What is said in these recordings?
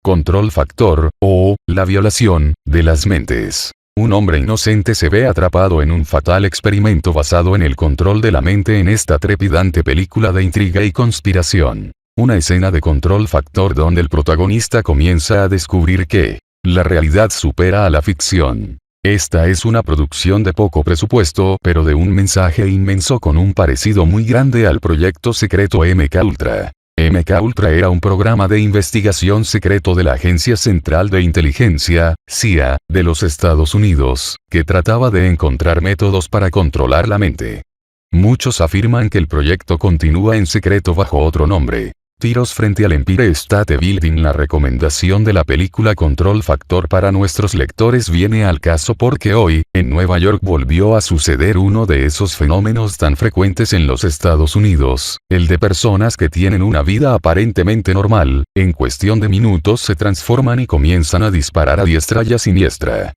Control Factor, o, la violación, de las mentes. Un hombre inocente se ve atrapado en un fatal experimento basado en el control de la mente en esta trepidante película de intriga y conspiración. Una escena de Control Factor donde el protagonista comienza a descubrir que la realidad supera a la ficción. Esta es una producción de poco presupuesto pero de un mensaje inmenso con un parecido muy grande al proyecto secreto MKUltra. MKUltra era un programa de investigación secreto de la Agencia Central de Inteligencia, CIA, de los Estados Unidos, que trataba de encontrar métodos para controlar la mente. Muchos afirman que el proyecto continúa en secreto bajo otro nombre. Tiros frente al Empire State Building. La recomendación de la película Control Factor para nuestros lectores viene al caso porque hoy, en Nueva York volvió a suceder uno de esos fenómenos tan frecuentes en los Estados Unidos, el de personas que tienen una vida aparentemente normal, en cuestión de minutos se transforman y comienzan a disparar a diestra y a siniestra.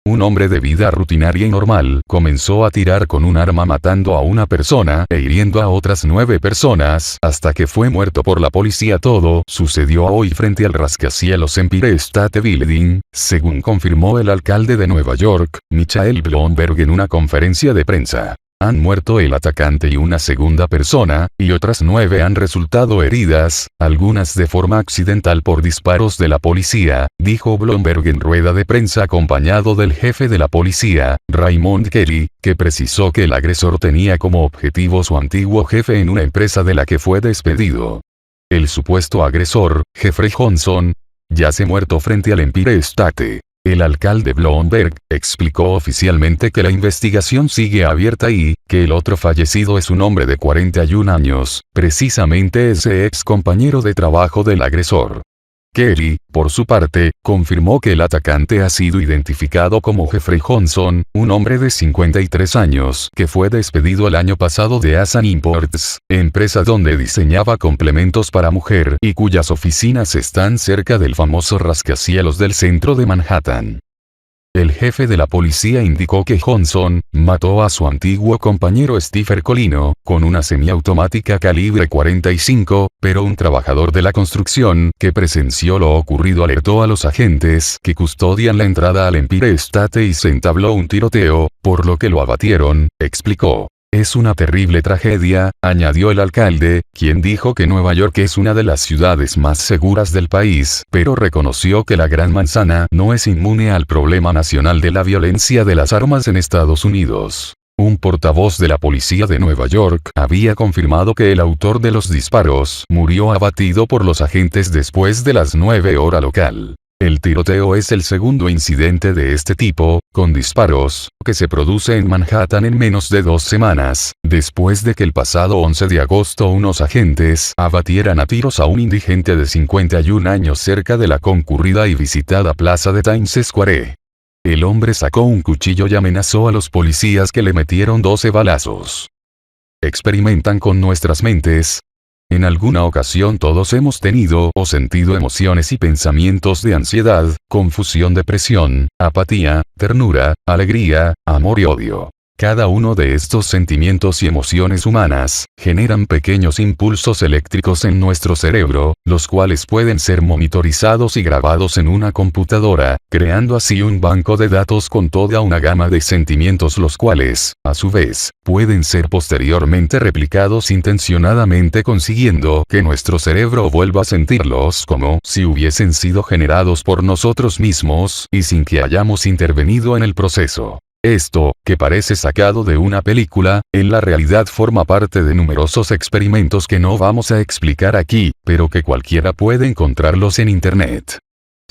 Un hombre de vida rutinaria y normal comenzó a tirar con un arma matando a una persona e hiriendo a otras 9 personas hasta que fue muerto por la policía. Todo sucedió hoy frente al rascacielos Empire State Building, según confirmó el alcalde de Nueva York, Michael Bloomberg en una conferencia de prensa. Han muerto el atacante y una segunda persona, y otras 9 han resultado heridas, algunas de forma accidental por disparos de la policía, dijo Bloomberg en rueda de prensa acompañado del jefe de la policía, Raymond Kelly, que precisó que el agresor tenía como objetivo su antiguo jefe en una empresa de la que fue despedido. El supuesto agresor, Jeffrey Johnson, yace muerto frente al Empire State. El alcalde Bloomberg explicó oficialmente que la investigación sigue abierta y que el otro fallecido es un hombre de 41 años, precisamente ese ex compañero de trabajo del agresor. Kelly, por su parte, confirmó que el atacante ha sido identificado como Jeffrey Johnson, un hombre de 53 años que fue despedido el año pasado de Asan Imports, empresa donde diseñaba complementos para mujer y cuyas oficinas están cerca del famoso rascacielos del centro de Manhattan. El jefe de la policía indicó que Johnson mató a su antiguo compañero Steve Colino con una semiautomática calibre 45, pero un trabajador de la construcción que presenció lo ocurrido alertó a los agentes que custodian la entrada al Empire State y se entabló un tiroteo, por lo que lo abatieron, explicó. Es una terrible tragedia, añadió el alcalde, quien dijo que Nueva York es una de las ciudades más seguras del país, pero reconoció que la Gran Manzana no es inmune al problema nacional de la violencia de las armas en Estados Unidos. Un portavoz de la policía de Nueva York había confirmado que el autor de los disparos murió abatido por los agentes después de las 9 horas local. El tiroteo es el segundo incidente de este tipo, con disparos, que se produce en Manhattan en menos de 2 semanas, después de que el pasado 11 de agosto unos agentes abatieran a tiros a un indigente de 51 años cerca de la concurrida y visitada plaza de Times Square. El hombre sacó un cuchillo y amenazó a los policías que le metieron 12 balazos. Experimentan con nuestras mentes. En alguna ocasión todos hemos tenido o sentido emociones y pensamientos de ansiedad, confusión, depresión, apatía, ternura, alegría, amor y odio. Cada uno de estos sentimientos y emociones humanas generan pequeños impulsos eléctricos en nuestro cerebro, los cuales pueden ser monitorizados y grabados en una computadora, creando así un banco de datos con toda una gama de sentimientos, los cuales, a su vez, pueden ser posteriormente replicados intencionadamente, consiguiendo que nuestro cerebro vuelva a sentirlos como si hubiesen sido generados por nosotros mismos y sin que hayamos intervenido en el proceso. Esto, que parece sacado de una película, en la realidad forma parte de numerosos experimentos que no vamos a explicar aquí, pero que cualquiera puede encontrarlos en Internet.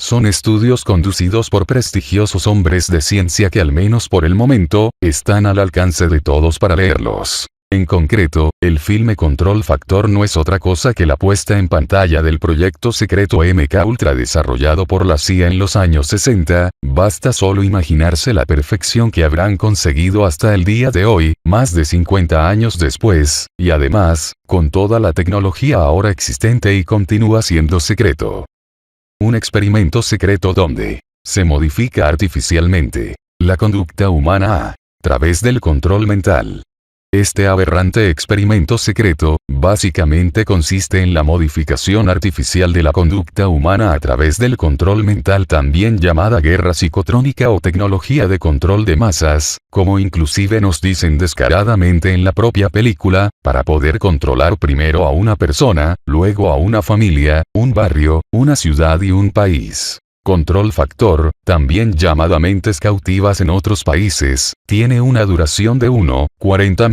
Son estudios conducidos por prestigiosos hombres de ciencia que al menos por el momento, están al alcance de todos para leerlos. En concreto, el filme Control Factor no es otra cosa que la puesta en pantalla del proyecto secreto MKUltra desarrollado por la CIA en los años 60, basta solo imaginarse la perfección que habrán conseguido hasta el día de hoy, más de 50 años después, y además, con toda la tecnología ahora existente y continúa siendo secreto. Un experimento secreto donde se modifica artificialmente la conducta humana a través del control mental. Este aberrante experimento secreto, básicamente consiste en la modificación artificial de la conducta humana a través del control mental, también llamada guerra psicotrónica o tecnología de control de masas, como inclusive nos dicen descaradamente en la propia película, para poder controlar primero a una persona, luego a una familia, un barrio, una ciudad y un país. Control Factor, también llamada Mentes Cautivas en otros países, tiene una duración de 1:40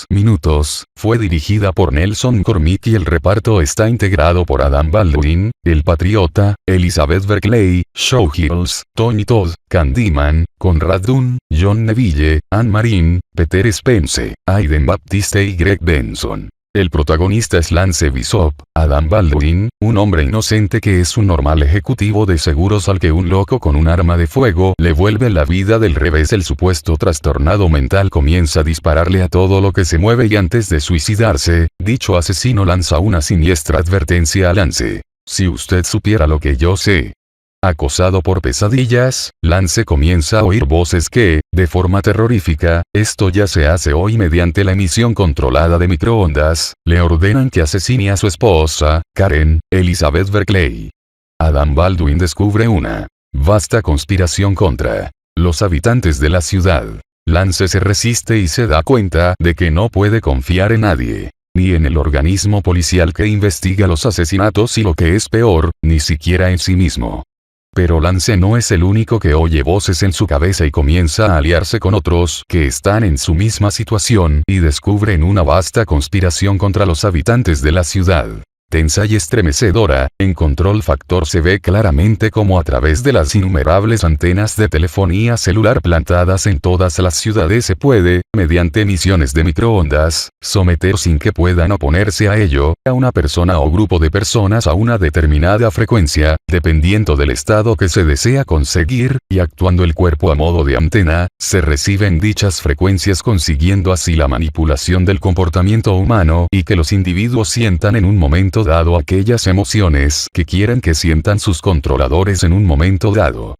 minutos, fue dirigida por Nelson McCormick y el reparto está integrado por Adam Baldwin, El Patriota, Elizabeth Berkley, Shawn Hills, Tony Todd, Candyman, Conrad Dunn, John Neville, Anne Marin, Peter Spence, Aiden Baptiste y Greg Benson. El protagonista es Lance Bishop, Adam Baldwin, un hombre inocente que es un normal ejecutivo de seguros al que un loco con un arma de fuego le vuelve la vida del revés. El supuesto trastornado mental comienza a dispararle a todo lo que se mueve y antes de suicidarse, dicho asesino lanza una siniestra advertencia a Lance. Si usted supiera lo que yo sé. Acosado por pesadillas, Lance comienza a oír voces que, de forma terrorífica, esto ya se hace hoy mediante la emisión controlada de microondas, le ordenan que asesine a su esposa, Karen, Elizabeth Berkley. Adam Baldwin descubre una vasta conspiración contra los habitantes de la ciudad. Lance se resiste y se da cuenta de que no puede confiar en nadie. Ni en el organismo policial que investiga los asesinatos y lo que es peor, ni siquiera en sí mismo. Pero Lance no es el único que oye voces en su cabeza y comienza a aliarse con otros que están en su misma situación y descubren una vasta conspiración contra los habitantes de la ciudad. Tensa y estremecedora, en Control Factor se ve claramente cómo a través de las innumerables antenas de telefonía celular plantadas en todas las ciudades se puede, mediante emisiones de microondas, someter sin que puedan oponerse a ello, a una persona o grupo de personas a una determinada frecuencia, dependiendo del estado que se desea conseguir, y actuando el cuerpo a modo de antena, se reciben dichas frecuencias consiguiendo así la manipulación del comportamiento humano y que los individuos sientan en un momento dado aquellas emociones que quieren que sientan sus controladores en un momento dado.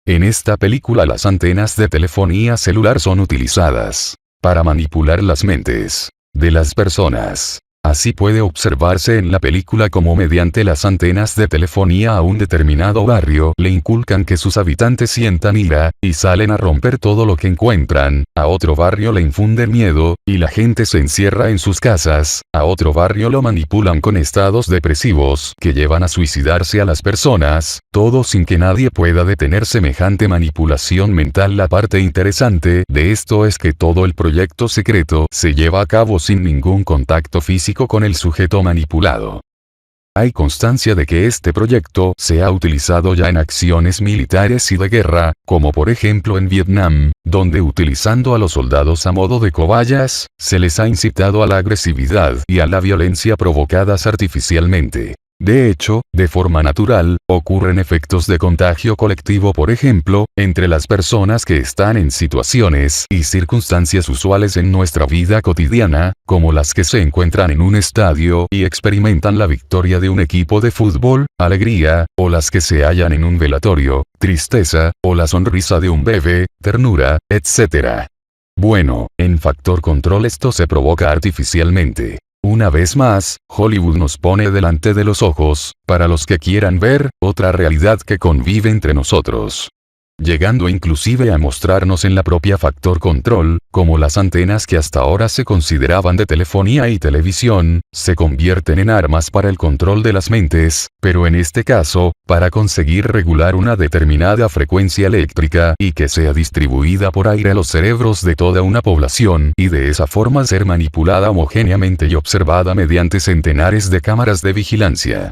En esta película las antenas de telefonía celular son utilizadas para manipular las mentes de las personas. Así puede observarse en la película como mediante las antenas de telefonía a un determinado barrio le inculcan que sus habitantes sientan ira, y salen a romper todo lo que encuentran, a otro barrio le infunden miedo, y la gente se encierra en sus casas, a otro barrio lo manipulan con estados depresivos que llevan a suicidarse a las personas, todo sin que nadie pueda detener semejante manipulación mental. La parte interesante de esto es que todo el proyecto secreto se lleva a cabo sin ningún contacto físico con el sujeto manipulado. Hay constancia de que este proyecto se ha utilizado ya en acciones militares y de guerra, como por ejemplo en Vietnam, donde utilizando a los soldados a modo de cobayas, se les ha incitado a la agresividad y a la violencia provocadas artificialmente. De hecho, de forma natural, ocurren efectos de contagio colectivo, por ejemplo, entre las personas que están en situaciones y circunstancias usuales en nuestra vida cotidiana, como las que se encuentran en un estadio y experimentan la victoria de un equipo de fútbol, alegría, o las que se hallan en un velatorio, tristeza, o la sonrisa de un bebé, ternura, etc. Bueno, en Factor Control esto se provoca artificialmente. Una vez más, Hollywood nos pone delante de los ojos, para los que quieran ver, otra realidad que convive entre nosotros. Llegando inclusive a mostrarnos en la propia Factor Control, como las antenas que hasta ahora se consideraban de telefonía y televisión, se convierten en armas para el control de las mentes, pero en este caso, para conseguir regular una determinada frecuencia eléctrica y que sea distribuida por aire a los cerebros de toda una población y de esa forma ser manipulada homogéneamente y observada mediante centenares de cámaras de vigilancia.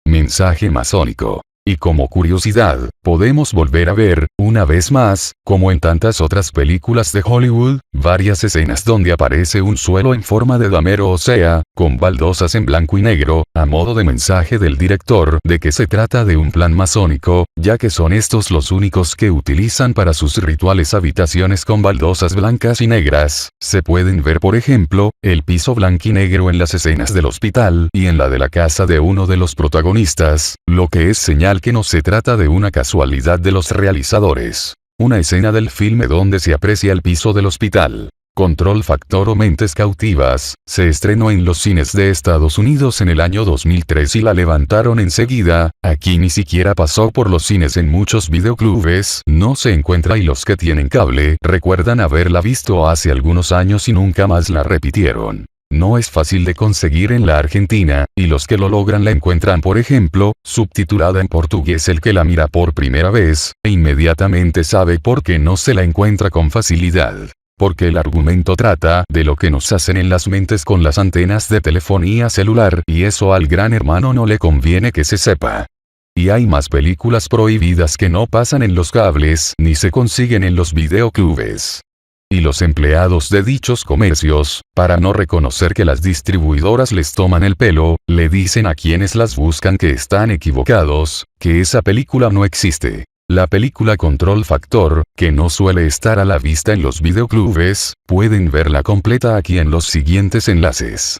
Mensaje masónico. Y como curiosidad, podemos volver a ver, una vez más, como en tantas otras películas de Hollywood, varias escenas donde aparece un suelo en forma de damero, o sea, con baldosas en blanco y negro, a modo de mensaje del director de que se trata de un plan masónico, ya que son estos los únicos que utilizan para sus rituales habitaciones con baldosas blancas y negras. Se pueden ver, por ejemplo, el piso blanco y negro en las escenas del hospital y en la de la casa de uno de los protagonistas, lo que es señal que no se trata de una casualidad de los realizadores. Una escena del filme donde se aprecia el piso del hospital Control Factor o Mentes Cautivas, se estrenó en los cines de Estados Unidos en el año 2003 y la levantaron enseguida. Aquí ni siquiera pasó por los cines en muchos videoclubes, no se encuentra y los que tienen cable recuerdan haberla visto hace algunos años y nunca más la repitieron. No es fácil de conseguir en la Argentina, y los que lo logran la encuentran por ejemplo, subtitulada en portugués. El que la mira por primera vez, e inmediatamente sabe por qué no se la encuentra con facilidad. Porque el argumento trata de lo que nos hacen en las mentes con las antenas de telefonía celular, y eso al gran hermano no le conviene que se sepa. Y hay más películas prohibidas que no pasan en los cables ni se consiguen en los videoclubes. Y los empleados de dichos comercios, para no reconocer que las distribuidoras les toman el pelo, le dicen a quienes las buscan que están equivocados, que esa película no existe. La película Control Factor, que no suele estar a la vista en los videoclubes, pueden verla completa aquí en los siguientes enlaces.